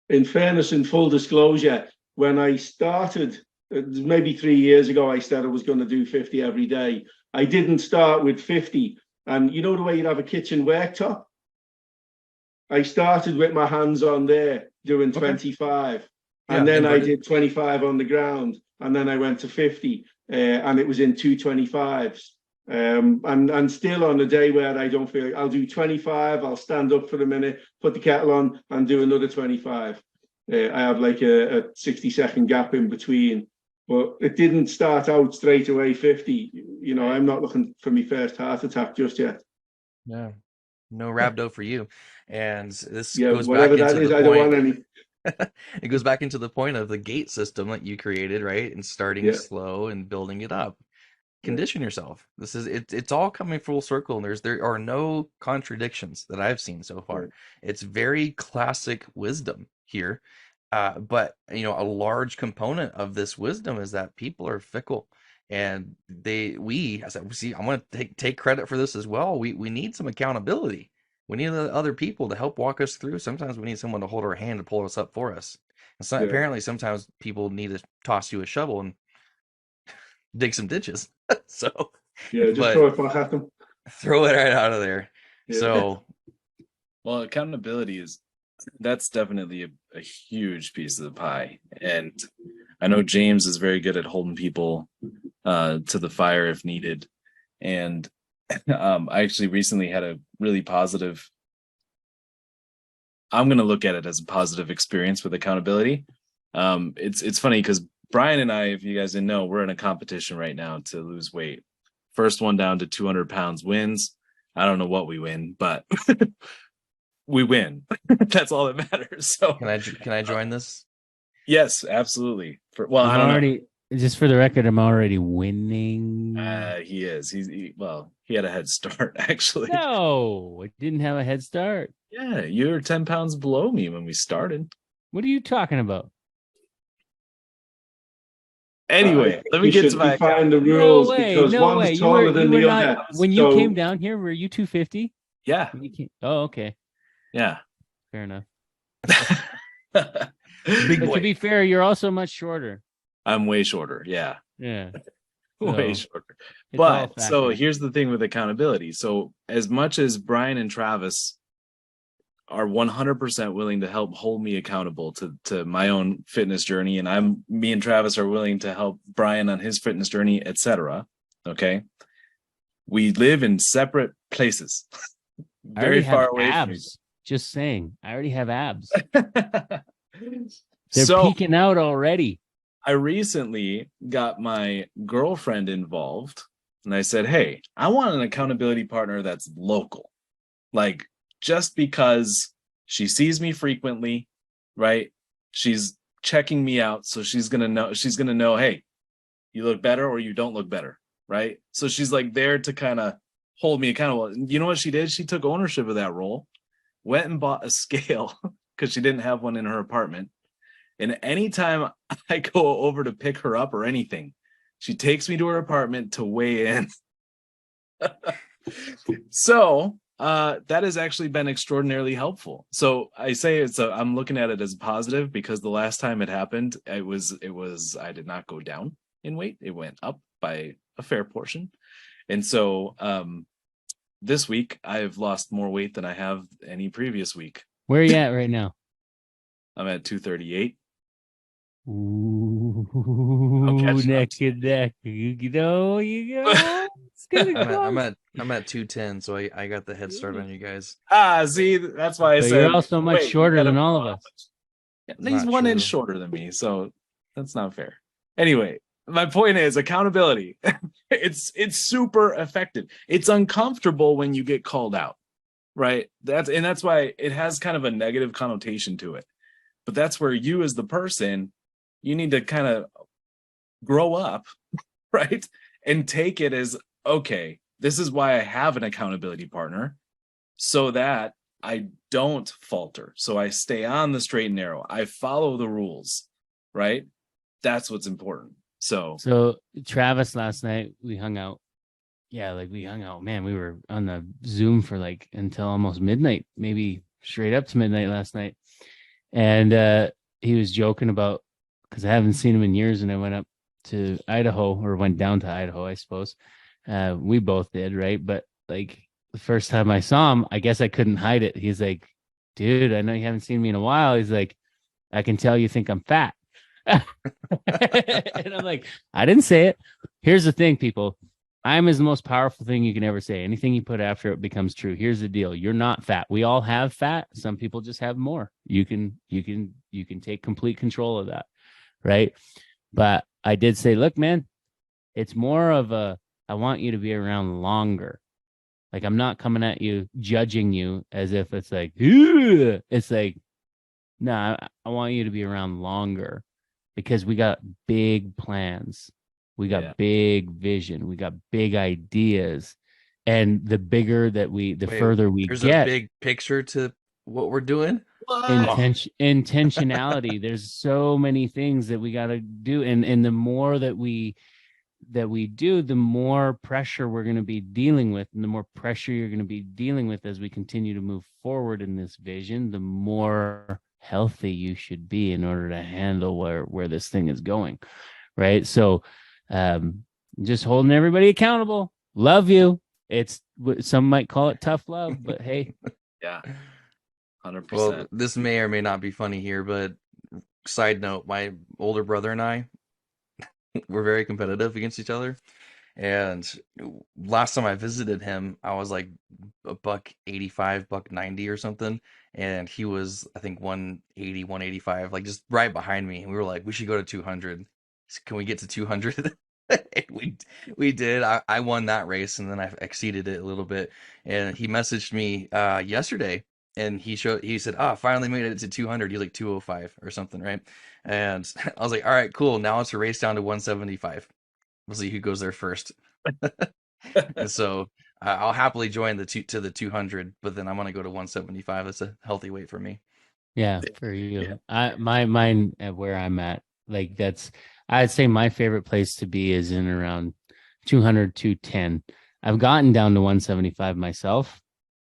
In fairness and full disclosure, when I started, maybe 3 years ago, I said I was going to do 50 every day. I didn't start with 50. And you know the way you'd have a kitchen worktop? I started with my hands on there doing Okay. 25. Yeah, And then I inverted. did 25 on the ground. And then I went to 50. And it was in 225s. And still on a day where I don't feel, I'll do 25, I'll stand up for a minute, put the kettle on, and do another 25. I have like a 60-second gap in between, but it didn't start out straight away 50. I'm not looking for my first heart attack just yet. Yeah. No rhabdo for you. And this Yeah, goes back whatever that into is, the I don't point. want any. It goes back into the point of the gate system that you created, right? And starting Yeah, slow and building it up. yeah, Condition yourself. It's all coming full circle, and there are no contradictions that I've seen so far. right. It's very classic wisdom here. But a large component of this wisdom is that people are fickle, and I said, see, I want to take credit for this as well. We need some accountability. We need other people to help walk us through. Sometimes we need someone to hold our hand and pull us up for us. And so Yeah, apparently sometimes people need to toss you a shovel and dig some ditches. So, yeah. Just but throw it back at them. throw it right out of there. Yeah, So, Well, accountability that's definitely a huge piece of the pie. And I know James is very good at holding people to the fire if needed. And I actually recently had a really positive, I'm going to look at it as a positive experience with accountability. It's funny because Brian and I, if you guys didn't know, we're in a competition right now to lose weight. First one down to 200 pounds wins. I don't know what we win, but we win. That's all that matters. So can I join this? yes, absolutely. Well, I I'm don't already, just for the record, I'm already winning. know. He is. He had a head start actually. No, I didn't have a head start. Yeah, you were 10 pounds below me when we started. What are you talking about? Anyway, let me we get should to my define the No rules way, because no way. one's taller than You were the not other. when you So came down here. Were you 250? Yeah, Oh, okay, yeah. fair enough. Big But to boy. be fair, you're also much shorter. I'm way shorter. Yeah, Yeah, way So, shorter. it's all But so factors. here's the thing with accountability. So as much as Brian and Travis are 100% willing to help hold me accountable to my own fitness journey, and me and Travis are willing to help Brian on his fitness journey, etc. Okay, we live in separate places, I already very have far away from each abs. Just saying, I already have abs. other. They're So peeking out already. I recently got my girlfriend involved, and I said, "Hey, I want an accountability partner that's local, like." Just because she sees me frequently, right? She's checking me out. So she's going to know, hey, you look better or you don't look better, right? So she's like there to kind of hold me accountable. And you know what she did? She took ownership of that role, went and bought a scale because she didn't have one in her apartment. And anytime I go over to pick her up or anything, she takes me to her apartment to weigh in. So that has actually been extraordinarily helpful. So I say I'm looking at it as positive because the last time it happened, it was I did not go down in weight. It went up by a fair portion. And so this week I've lost more weight than I have any previous week. Where are you at right now? I'm at 238. Ooh, neck and neck. You go. It's gonna go. I'm at 210, so I got the head start on you guys. See, that's why I But said you're also much shorter than all of us. He's 1 inch shorter than me, so that's not fair. Anyway, my point is accountability. it's super effective. It's uncomfortable when you get called out, right? That's why it has kind of a negative connotation to it. But that's where you as the person, you need to kind of grow up, right? And take it as, okay, this is why I have an accountability partner, so that I don't falter. So I stay on the straight and narrow. I follow the rules, right? That's what's important. So Travis, last night we hung out. Yeah, like we hung out. Man, we were on the Zoom for like until almost midnight, maybe straight up to midnight last night. And he was joking about, because I haven't seen him in years, and I went up to Idaho, or went down to Idaho, I suppose. We both did, right? But like the first time I saw him, I guess I couldn't hide it. He's like, dude, I know you haven't seen me in a while. He's like, I can tell you think I'm fat. And I'm like, I didn't say it. Here's the thing, people. I'm is the most powerful thing you can ever say. Anything you put after it becomes true. Here's the deal. You're not fat. We all have fat. Some people just have more. You can take complete control of that. Right. But I did say, look, man, it's more of I want you to be around longer. Like, I'm not coming at you, judging you as if it's like, ugh. It's like, no, I want you to be around longer, because we got big plans. We got big vision. We got big ideas. And the bigger that further we there's get. There's a big picture to what we're doing. Intentionality. There's so many things that we got to do. And the more that we do, the more pressure we're going to be dealing with. And the more pressure you're going to be dealing with as we continue to move forward in this vision, the more healthy you should be in order to handle where this thing is going. Right. So just holding everybody accountable. Love you. It's, some might call it tough love, but hey. Yeah. 100%. Well, this may or may not be funny here, but side note, my older brother and I were very competitive against each other. And last time I visited him, I was like $185, $190 or something. And he was, I think, 180, 185, like just right behind me. And we were like, we should go to 200. Can we get to 200? we did. I won that race, and then I exceeded it a little bit. And he messaged me yesterday, and he said, finally made it to 200. He's like 205 or something, right? And I was like, all right, cool. Now it's a race down to 175. We'll see who goes there first. And so I'll happily join the 200, but then I'm gonna go to 175. That's a healthy weight for me. Yeah, for you. Yeah. Mine at where I'm at, like I'd say my favorite place to be is in around 200, 210. I've gotten down to 175 myself,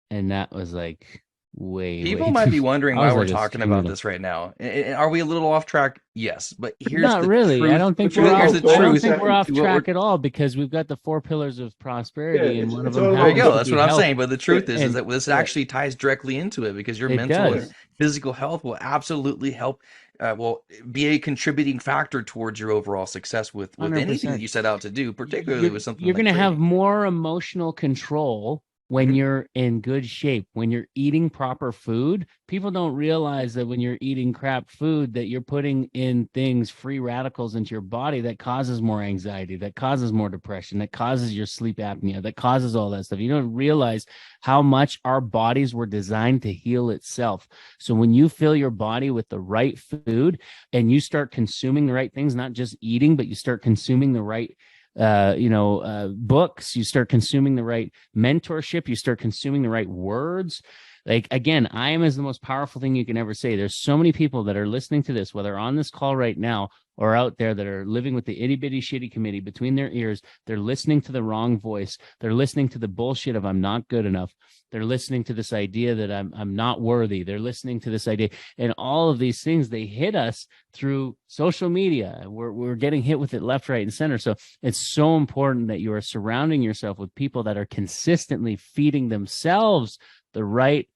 and that was like People might be wondering why we're talking about this right now. Are we a little off track? Yes, but here's not really. Truth. I don't think we're off track at all, because we've got the 4 pillars of prosperity, and one of them. There you go. That's what I'm saying. But the truth is that this actually ties directly into it, because your mental and physical health will absolutely help. Will be a contributing factor towards your overall success with 100%. Anything that you set out to do, particularly with something. You're going to have more emotional control when you're in good shape, when you're eating proper food. People don't realize that when you're eating crap food, that you're putting in things, free radicals into your body that causes more anxiety, that causes more depression, that causes your sleep apnea, that causes all that stuff. You don't realize how much our bodies were designed to heal itself. So when you fill your body with the right food and you start consuming the right things, not just eating, but you start consuming the right books, you start consuming the right mentorship, you start consuming the right words. Like, again, I am is the most powerful thing you can ever say. There's so many people that are listening to this, whether on this call right now or out there, that are living with the itty bitty shitty committee between their ears. They're listening to the wrong voice. They're listening to the bullshit of I'm not good enough. They're listening to this idea that I'm not worthy. They're listening to this idea, and all of these things, they hit us through social media. We're getting hit with it left, right, and center. So it's so important that you are surrounding yourself with people that are consistently feeding themselves the right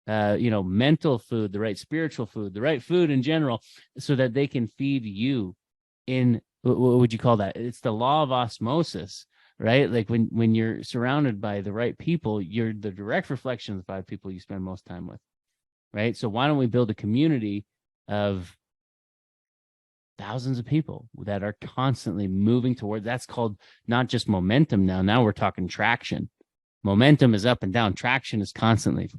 mental food, the right spiritual food, the right food in general, so that they can feed you in, what would you call that? It's the law of osmosis, right? Like when you're surrounded by the right people, you're the direct reflection of the 5 people you spend most time with, right? So why don't we build a community of thousands of people that are constantly moving towards, that's called not just momentum now we're talking traction. Momentum is up and down. Traction is constantly,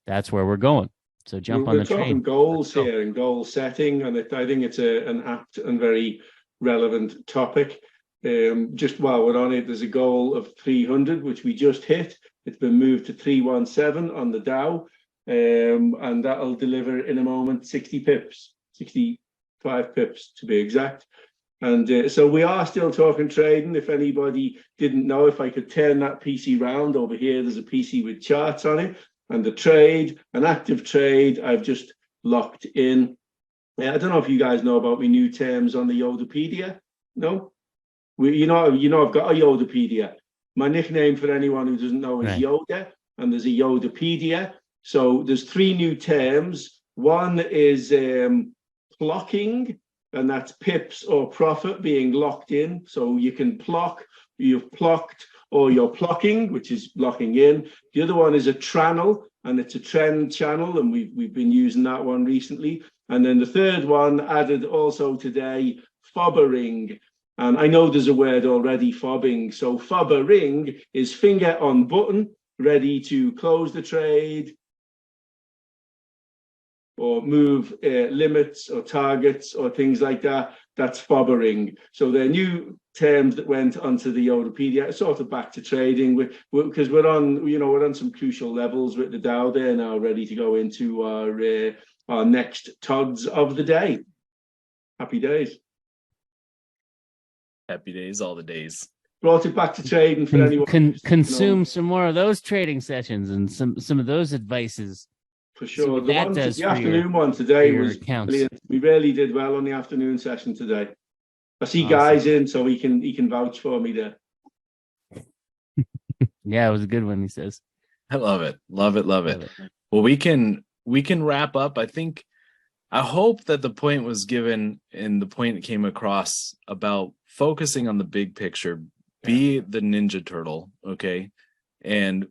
that's where we're going. So jump on the train. We're talking goals here and goal setting, and I think it's an apt and very relevant topic. Just while we're on it, there's a goal of 300, which we just hit. It's been moved to 317 on the Dow, and that'll deliver in a moment 60 pips, 65 pips to be exact. And so we are still talking trading. If anybody didn't know, if I could turn that PC round over here, there's a PC with charts on it. And the trade, an active trade, I've just locked in. I don't know if you guys know about my new terms on the Yodapedia. No? I've got a Yodapedia. My nickname for anyone who doesn't know is Right. Yoda, and there's a Yodapedia. So there's 3 new terms. One is clocking, and that's pips or profit being locked in. So you can plock, you've plocked, or you're plocking, which is locking in. The other one is a channel, and it's a trend channel, and we've been using that one recently. And then the third one added also today, fobbering. And I know there's a word already, fobbing. So fobbering is finger on button, ready to close the trade or move limits or targets or things like that. That's fobbering. So they're new terms that went onto the Yodapedia, sort of back to trading, because we're on some crucial levels with the Dow there now, ready to go into our next TODs of the day. Happy days. Happy days, all the days. Brought it back to trading for anyone. Consume some more of those trading sessions and some of those advices. For sure. So The afternoon one today was brilliant. We really did well on the afternoon session today. I see guys in, so he can vouch for me there. Yeah, it was a good one, he says. I love it. Love it. Well, we can wrap up. I hope that the point was given and the point came across about focusing on the big picture. Be the Ninja Turtle, okay? And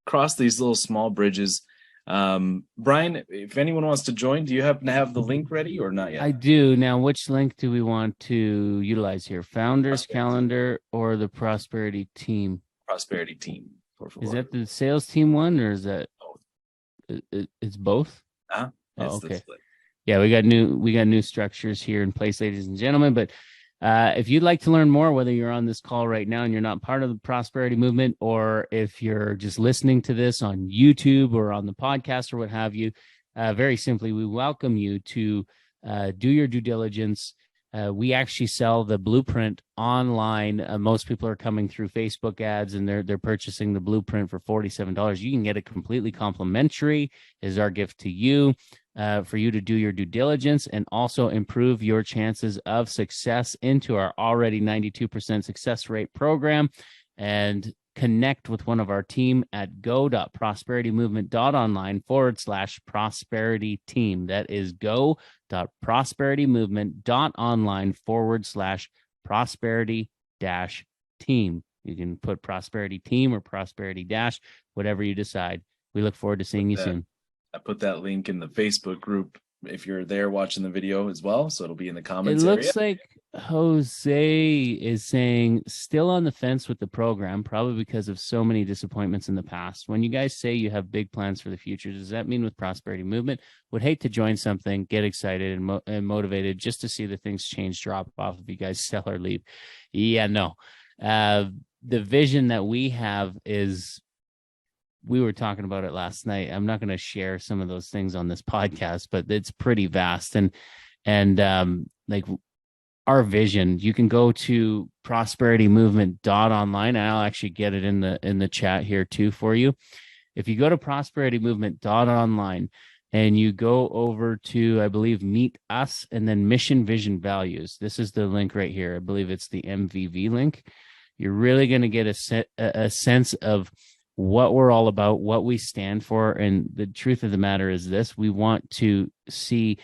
cross these little small bridges. Brian, if anyone wants to join, do you happen to have the link ready or not yet? I do. Now, which link do we want to utilize here? Founders calendar or the prosperity team? Prosperity team. Is that the sales team one, or is that it's both? Oh, okay. Yeah, we got new structures here in place, ladies and gentlemen. But if you'd like to learn more, whether you're on this call right now and you're not part of the prosperity movement, or if you're just listening to this on YouTube or on the podcast or what have you, very simply, we welcome you to do your due diligence. We actually sell the blueprint online. Most people are coming through Facebook ads, and they're purchasing the blueprint for $47. You can get it completely complimentary. Is our gift to you, for you to do your due diligence and also improve your chances of success into our already 92% success rate program, and connect with one of our team at go.prosperitymovement.online/prosperity team. That is go.prosperitymovement.online/prosperity-team. You can put prosperity team or prosperity dash, whatever you decide. We look forward to seeing you soon. I put that link in the Facebook group if you're there watching the video as well, so it'll be in the comments. It looks like Jose is saying still on the fence with the program, probably because of so many disappointments in the past. When you guys say you have big plans for the future, does that mean with Prosperity Movement? Would hate to join something, get excited and motivated just to see the things change, drop off if you guys sell or leave. Yeah, no. The vision that we have is, we were talking about it last night. I'm not going to share some of those things on this podcast, but it's pretty vast. And like our vision. You can go to prosperitymovement.online. I'll actually get it in the chat here too for you. If you go to prosperitymovement.online and you go over to, I believe, meet us and then mission, vision, values. This is the link right here. I believe it's the MVV link. You're really going to get a sense of what we're all about, what we stand for. And the truth of the matter is this: we want to see,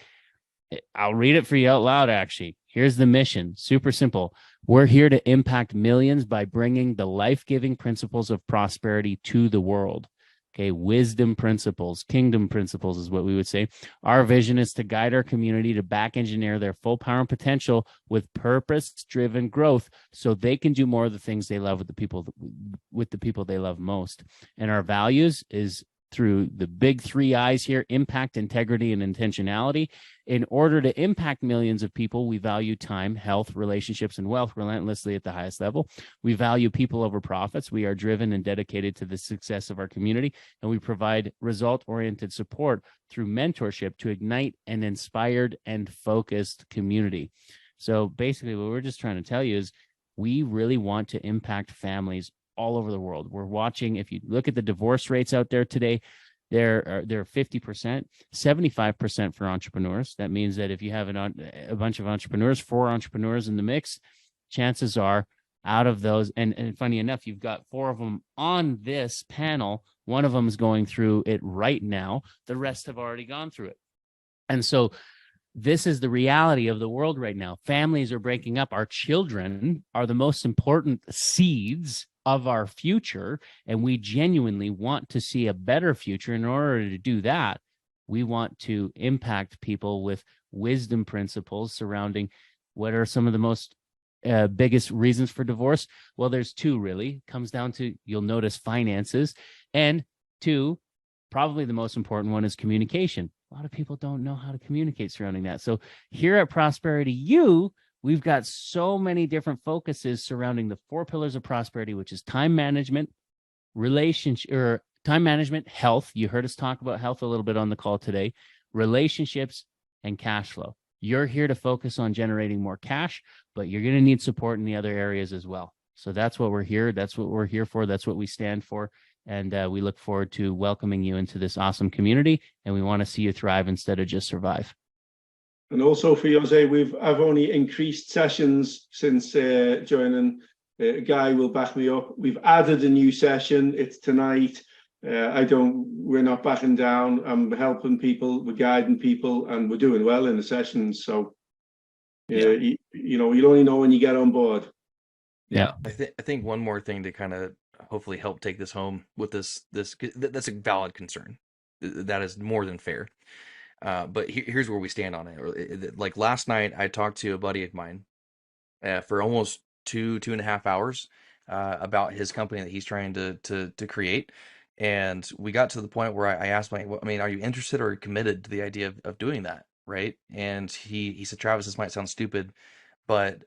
I'll read it for you out loud, actually. Here's the mission. Super simple. We're here to impact millions by bringing the life-giving principles of prosperity to the world. Okay, wisdom principles, kingdom principles is what we would say. Our vision is to guide our community to back engineer their full power and potential with purpose-driven growth so they can do more of the things they love with the people they love most. And our values is through the big 3 I's here: impact, integrity, and intentionality. In order to impact millions of people, we value time, health, relationships, and wealth relentlessly at the highest level. We value people over profits. We are driven and dedicated to the success of our community, and we provide result-oriented support through mentorship to ignite an inspired and focused community. So basically, what we're just trying to tell you is we really want to impact families all over the world. We're watching, if you look at the divorce rates out there today, they're 50%, 75% for entrepreneurs. That means that if you have a bunch of entrepreneurs, 4 entrepreneurs in the mix, chances are out of those, and funny enough, you've got 4 of them on this panel. One of them is going through it right now. The rest have already gone through it. And so this is the reality of the world right now. Families are breaking up. Our children are the most important seeds of our future, and we genuinely want to see a better future. In order to do that, we want to impact people with wisdom principles surrounding what are some of the most biggest reasons for divorce. Well, there's 2 really. It comes down to, you'll notice, finances, and 2, probably the most important one, is communication. A lot of people don't know how to communicate surrounding that. So here at Prosperity U, we've got so many different focuses surrounding the 4 pillars of prosperity, which is time management, health. You heard us talk about health a little bit on the call today, relationships, and cash flow. You're here to focus on generating more cash, but you're going to need support in the other areas as well. So that's what we're here. That's what we're here for. That's what we stand for. And we look forward to welcoming you into this awesome community. And we want to see you thrive instead of just survive. And also for Jose, I've only increased sessions since joining. Guy will back me up. We've added a new session. It's tonight. We're not backing down. I'm helping people, we're guiding people, and we're doing well in the sessions. So, you only know when you get on board. Yeah. I think one more thing to kind of hopefully help take this home with this that's a valid concern. That is more than fair. But here's where we stand on it. Like last night, I talked to a buddy of mine for almost 2.5 hours about his company that he's trying to create. And we got to the point where I asked are you interested or committed to the idea of doing that? Right. And he said, Travis, this might sound stupid, but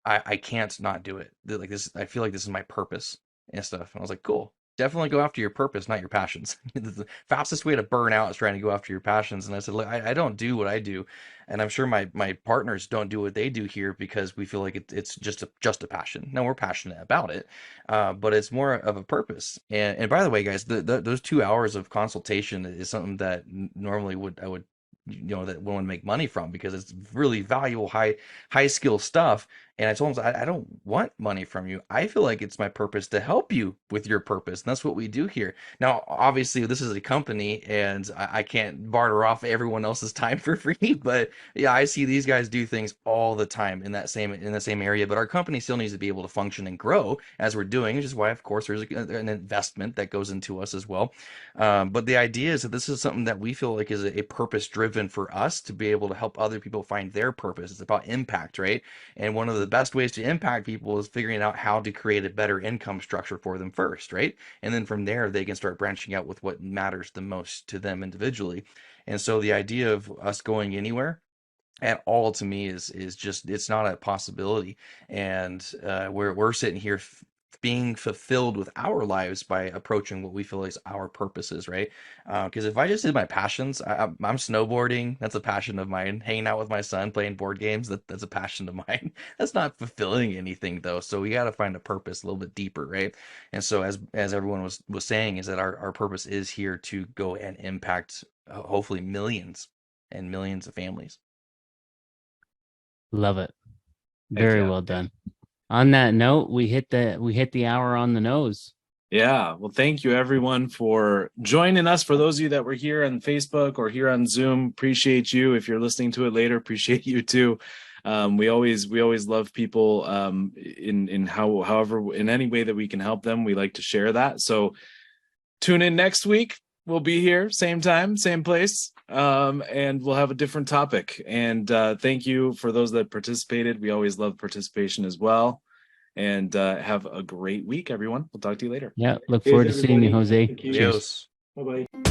I can't not do it. Like this, I feel like this is my purpose and stuff. And I was like, cool. Definitely go after your purpose, not your passions. The fastest way to burn out is trying to go after your passions. And I said, look, I don't do what I do, and I'm sure my partners don't do what they do here because we feel like it's just a passion. No, we're passionate about it, but it's more of a purpose. And by the way, guys, those 2 hours of consultation is something that normally I would that one would make money from, because it's really valuable, high skill stuff. And I told him, I don't want money from you. I feel like it's my purpose to help you with your purpose. And that's what we do here. Now, obviously, this is a company, and I can't barter off everyone else's time for free. But yeah, I see these guys do things all the time in the same area. But our company still needs to be able to function and grow as we're doing, which is why, of course, there's an investment that goes into us as well. But the idea is that this is something that we feel like is a purpose driven for us to be able to help other people find their purpose. It's about impact, right? And one of the best ways to impact people is figuring out how to create a better income structure for them first, right? And then from there, they can start branching out with what matters the most to them individually. And so the idea of us going anywhere at all, to me, is just, it's not a possibility. And we're sitting here being fulfilled with our lives by approaching what we feel is our purposes, right? Because if I just did my passions, I'm snowboarding. That's a passion of mine. Hanging out with my son, playing board games. That's a passion of mine. That's not fulfilling anything though. So we got to find a purpose a little bit deeper, right? And so as everyone was saying, is that our purpose is here to go and impact hopefully millions and millions of families. Love it. Heck Very yeah. well done. On that note, we hit the hour on the nose. Yeah. Well, thank you everyone for joining us. For those of you that were here on Facebook or here on Zoom, appreciate you. If you're listening to it later, appreciate you too. We always love people in however in any way that we can help them. We like to share that. So tune in next week. We'll be here, same time, same place, and we'll have a different topic. And thank you for those that participated. We always love participation as well. And have a great week, everyone. We'll talk to you later. Yeah, look Cheers, forward to seeing you, everybody. Jose. Thank you. Cheers. Adios. Bye-bye.